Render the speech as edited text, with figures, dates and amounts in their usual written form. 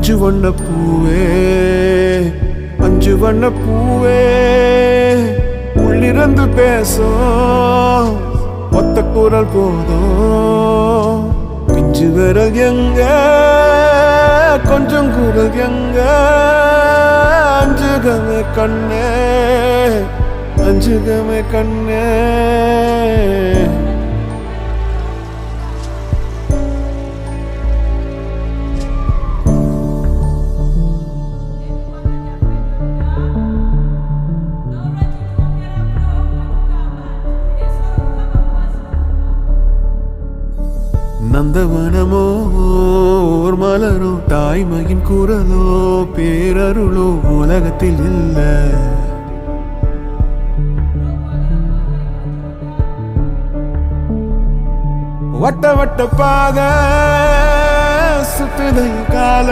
அஞ்சு வண்ண பூவே அஞ்சு வண்ண பூவே உள்ளிருந்து பேசும் ஒத்த குரல் போதும் பிஞ்சு விரல் எங்க கொஞ்சம் குரல் எங்க அஞ்சுகமே கண்ணே அஞ்சுகமே கண்ணே நந்தவனமோ ஓர் மலரோ தாய்மையின் குரலோ பேரருளோ உலகத்தில் இல்ல வட்ட வட்ட பாத சுத்துதை கால